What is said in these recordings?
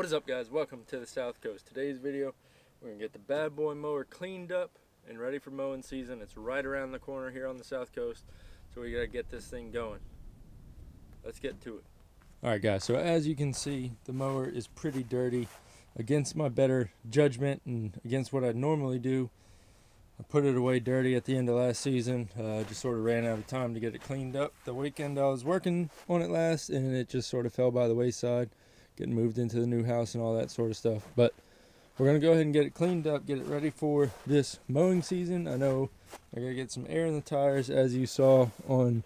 What is up, guys? Welcome to the South Coast. Today's video, we're going to get the bad boy mower cleaned up and ready for mowing season. It's right around the corner here on the South Coast, so we got to get this thing going. Let's get to it. Alright guys, so as you can see, the mower is pretty dirty. Against my better judgment and against what I normally do, I put it away dirty at the end of last season. Just sort of ran out of time to get it cleaned up the weekend I was working on it last, and it just sort of fell by the wayside, getting moved into the new house and all that sort of stuff. But we're going to go ahead and get it cleaned up, get it ready for this mowing season. I know I got to get some air in the tires, as you saw on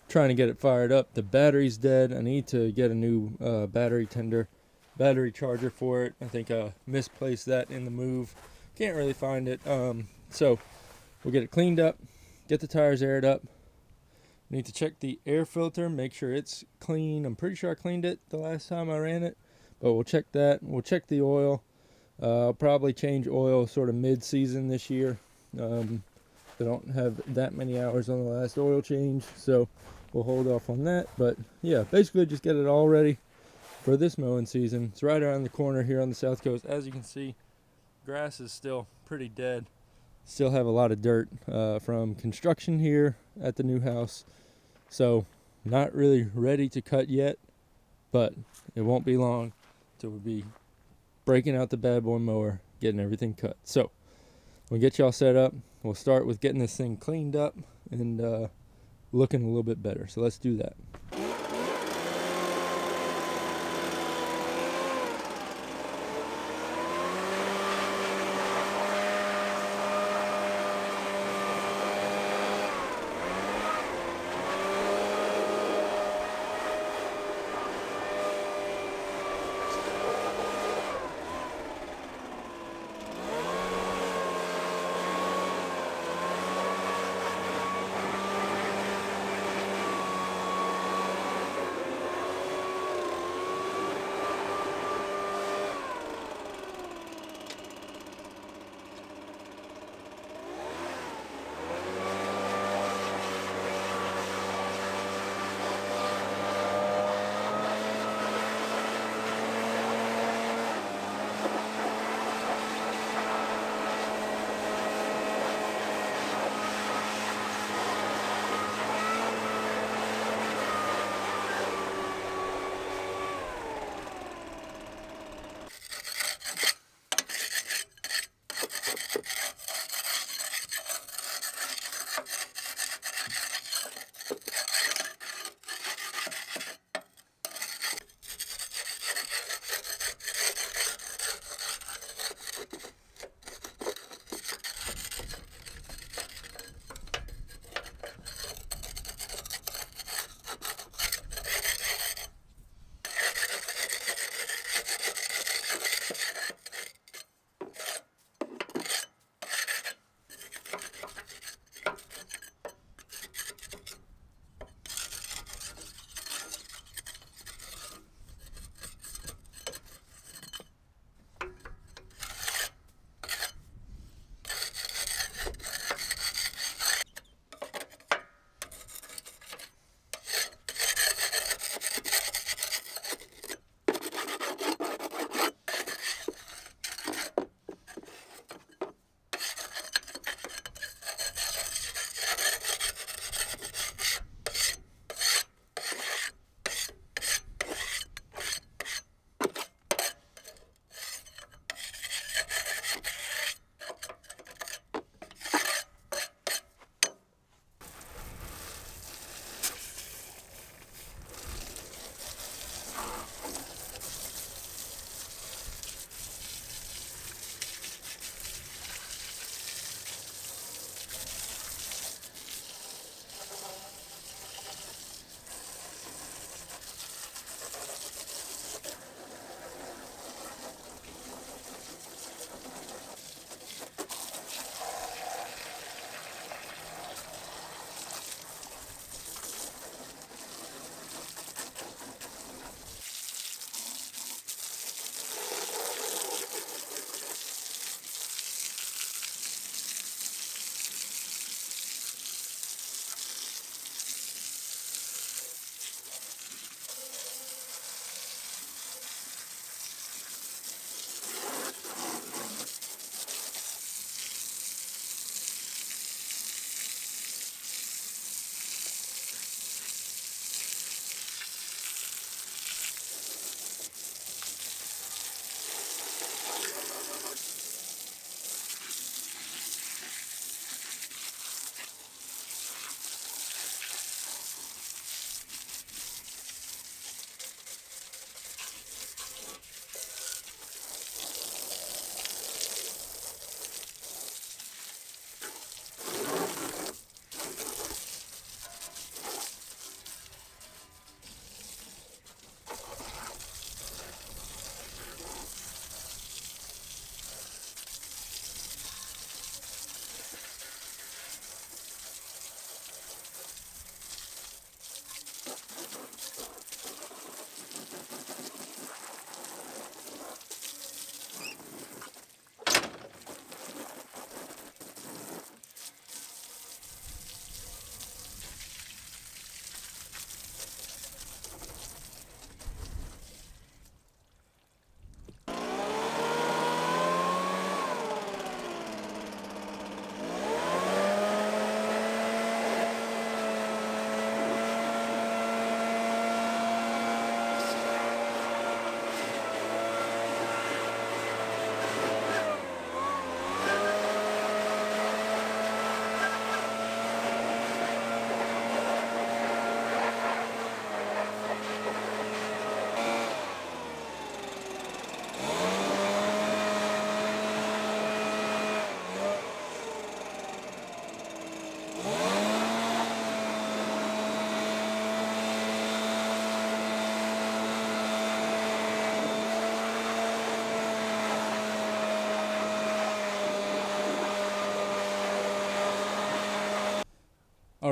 trying to get it fired up. The battery's dead. I need to get a new battery charger for it. I think I misplaced that in the move. Can't really find it. So we'll get it cleaned up, get the tires aired up. Need to check the air filter, make sure it's clean. I'm pretty sure I cleaned it the last time I ran it, but we'll check that. We'll check the oil. I'll probably change oil sort of mid-season this year. I don't have that many hours on the last oil change, so we'll hold off on that. But yeah, basically just get it all ready for this mowing season. It's right around the corner here on the South Coast. As you can see, grass is still pretty dead. Still have a lot of dirt from construction here at the new house. So not really ready to cut yet, but it won't be long till we'll be breaking out the bad boy mower, getting everything cut. So we'll get y'all set up. We'll start with getting this thing cleaned up and looking a little bit better. So let's do that.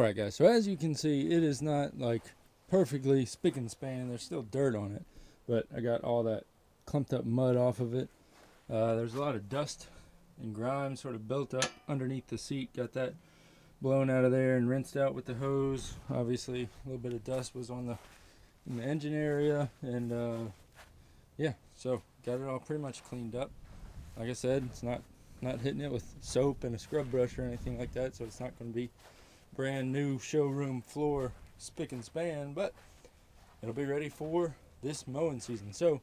Alright guys, so as you can see, it is not like perfectly spick and span. There's still dirt on it, but I got all that clumped up mud off of it. There's a lot of dust and grime sort of built up underneath the seat. Got that blown out of there and rinsed out with the hose. Obviously a little bit of dust was on in the engine area, and yeah, so got it all pretty much cleaned up. Like I said, it's not hitting it with soap and a scrub brush or anything like that, so it's not going to be brand new showroom floor spick and span, but it'll be ready for this mowing season. So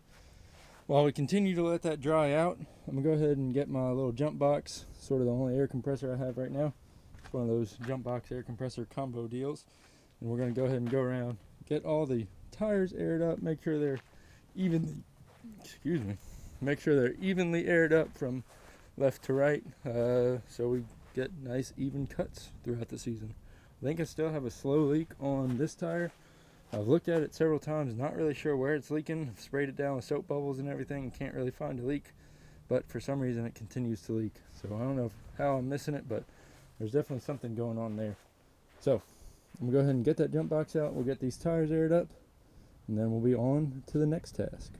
while we continue to let that dry out, I'm gonna go ahead and get my little jump box, sort of the only air compressor I have right now. It's one of those jump box air compressor combo deals, and we're gonna go ahead and go around, get all the tires aired up, make sure they're evenly aired up from left to right, so we get nice even cuts throughout the season. I think I still have a slow leak on this tire. I've looked at it several times, not really sure where it's leaking. I've sprayed it down with soap bubbles and everything and can't really find a leak, but for some reason it continues to leak. So I don't know how I'm missing it, but there's definitely something going on there. So I'm gonna go ahead and get that jump box out. We'll get these tires aired up, and then we'll be on to the next task.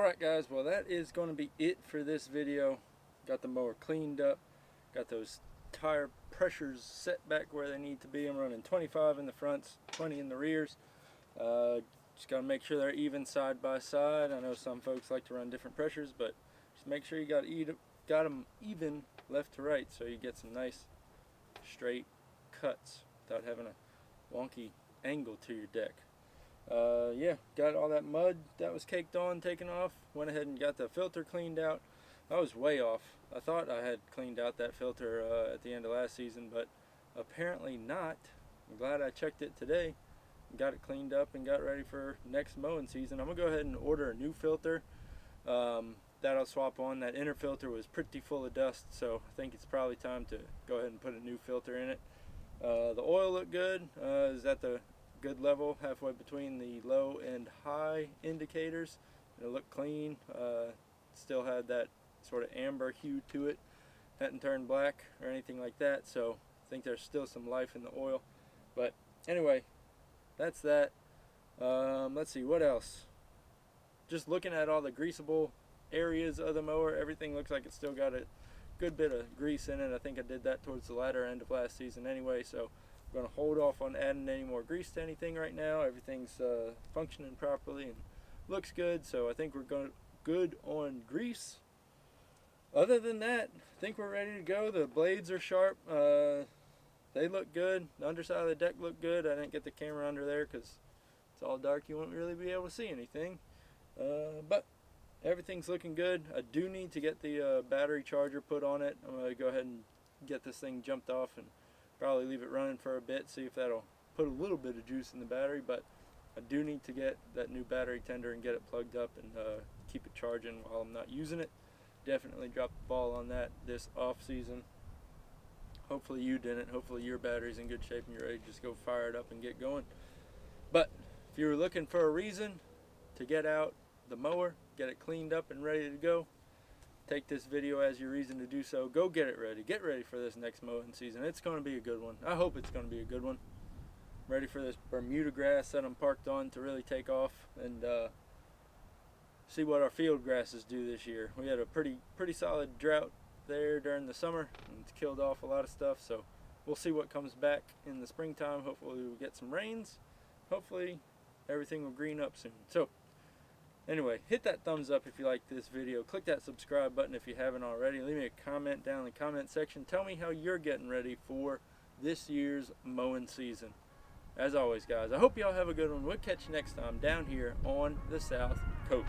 Alright guys, well that is going to be it for this video. Got the mower cleaned up, got those tire pressures set back where they need to be. I'm running 25 in the fronts, 20 in the rears. Just got to make sure they're even side by side. I know some folks like to run different pressures, but just make sure you got them even left to right so you get some nice straight cuts without having a wonky angle to your deck. Yeah, got all that mud that was caked on taken off. Went ahead and got the filter cleaned out. I was way off. I thought I had cleaned out that filter at the end of last season, but apparently not. I'm glad I checked it today, got it cleaned up, and got ready for next mowing season. I'm gonna go ahead and order a new filter that I'll swap on. That inner filter was pretty full of dust, so I think it's probably time to go ahead and put a new filter in it. The oil looked good. Is at the good level, halfway between the low and high indicators. It looked clean. Still had that sort of amber hue to it. Hadn't turned black or anything like that, so I think there's still some life in the oil. But anyway, that's that. Let's see, what else? Just looking at all the greasable areas of the mower, everything looks like it's still got a good bit of grease in it. I think I did that towards the latter end of last season anyway, so I'm going to hold off on adding any more grease to anything right now. Everything's functioning properly and looks good, so I think we're good on grease. Other than that, I think we're ready to go. The blades are sharp. They look good. The underside of the deck looked good. I didn't get the camera under there because it's all dark. You won't really be able to see anything. But everything's looking good. I do need to get the battery charger put on it. I'm going to go ahead and get this thing jumped off and probably leave it running for a bit, see if that'll put a little bit of juice in the battery. But I do need to get that new battery tender and get it plugged up and keep it charging while I'm not using it. Definitely dropped the ball on that this off season. Hopefully you didn't. Hopefully your battery's in good shape and you're ready to just go fire it up and get going. But if you were looking for a reason to get out the mower, get it cleaned up and ready to go, take this video as your reason to do so. Go get it ready. Get ready for this next mowing season. It's going to be a good one. I hope it's going to be a good one. I'm ready for this Bermuda grass that I'm parked on to really take off and see what our field grasses do this year. We had a pretty solid drought there during the summer, and it's killed off a lot of stuff, so we'll see what comes back in the springtime. Hopefully we'll get some rains. Hopefully everything will green up soon. So anyway, hit that thumbs up if you like this video. Click that subscribe button if you haven't already. Leave me a comment down in the comment section. Tell me how you're getting ready for this year's mowing season. As always, guys, I hope y'all have a good one. We'll catch you next time down here on the South Coast.